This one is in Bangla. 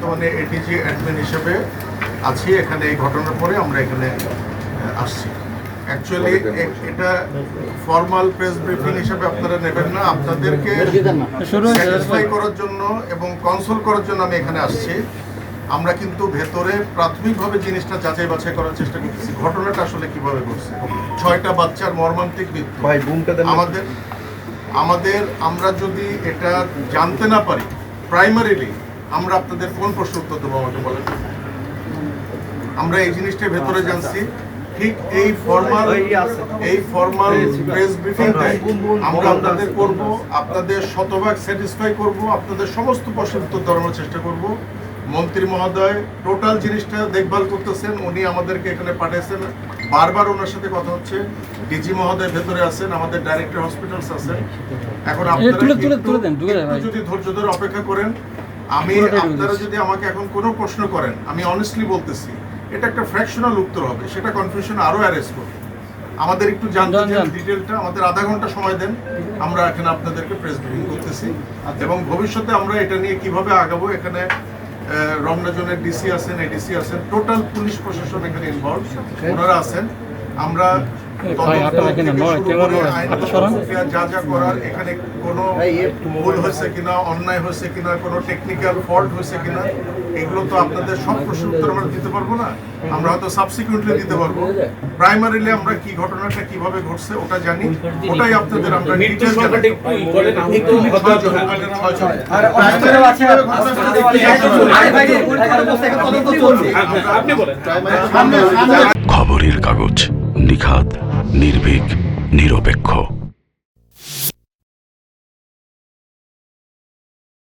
বর্তমানে এডিজি অ্যাডমিন হিসেবে আছি এখানে। এই ঘটনার পরে আমরা এখানে আসছি। অ্যাকচুয়ালি এটা ফর্মাল প্রেস ব্রিফিং হিসেবে আপনারা নেবেন না, আপনাদেরকে স্যাটিসফাই করার জন্য এবং কনসোল করার জন্য আমি এখানে আসছি। আমরা কিন্তু ভেতরে প্রাথমিকভাবে জিনিসটা যাচাই বাছাই করার চেষ্টা করতেছি, ঘটনাটা আসলে কিভাবে ঘটছে। 6টা বাচ্চার মর্মান্তিক মৃত্যু। আমরা যদি এটা জানতে না পারি প্রাইমারিলি, আমরা আপনাদের কোন প্রশ্ন উত্তর দেবো আমাকে বলেন। আমরা এই জিনিসটা ভেতরে জানছি। ঠিক এই ফর্মাল প্রেস ব্রিফিংটাই আমরা আপনাদের করব, আপনাদের শতভাগ স্যাটিসফাই করব, আপনাদের সমস্ত প্রশ্নের উত্তর দেওয়ার চেষ্টা করব। মন্ত্রী মহোদয় টোটাল জিনিসটা দেখভাল করতেছেন, উনি আমাদেরকে এখানে পাঠিয়েছেন, বারবার ওনার সাথে কথা হচ্ছে। ডিজি মহোদয় ভেতরে আছেন, আমাদের ডাইরেক্টর হসপিটালস আছেন। এখন আপনারা যদি ধৈর্য ধরে অপেক্ষা করেন, আপনারা যদি আমাকে এখন কোনো প্রশ্ন করেন, আমি অনেস্টলি বলতেছি এটা একটা ফ্র্যাকশনাল উত্তর হবে, সেটা কনফিউশন আরো অ্যারেস্ট করবে। আমাদের একটু জানতে চান ডিটেলটা, আমাদের আধা ঘন্টা সময় দেন, আমরা এখানে আপনাদেরকে প্রেস ব্রিফিং করতেছি এবং ভবিষ্যতে আমরা এটা নিয়ে কিভাবে আগাবো। এখানে রমনা জোনের ডিসি আছেন, এডিসি আছেন, টোটাল পুলিশ প্রশাসন এখানে ইনভলভ, ওনারা আছেন। আমরা যা যা করার, এখানে কোনো ভুল হয়েছে কিনা, অন্যায় হয়েছে কিনা, কোনো টেকনিক্যাল ফল্ট হয়েছে কিনা, এগুলো তো আপনাদের সব প্রশ্ন উত্তর আমরা দিতে পারবো না, আমরা হয়তো সাবসিকুয়েন্টলি দিতে পারবো। প্রাইমারিলি আমরা কি ঘটনাটা কিভাবে ঘটছে ওটা জানি, ওটাই আপনাদের আমরা ডিটেইলস খবরের কাগজ, নিখাত, নির্ভীক, নিরপেক্ষ।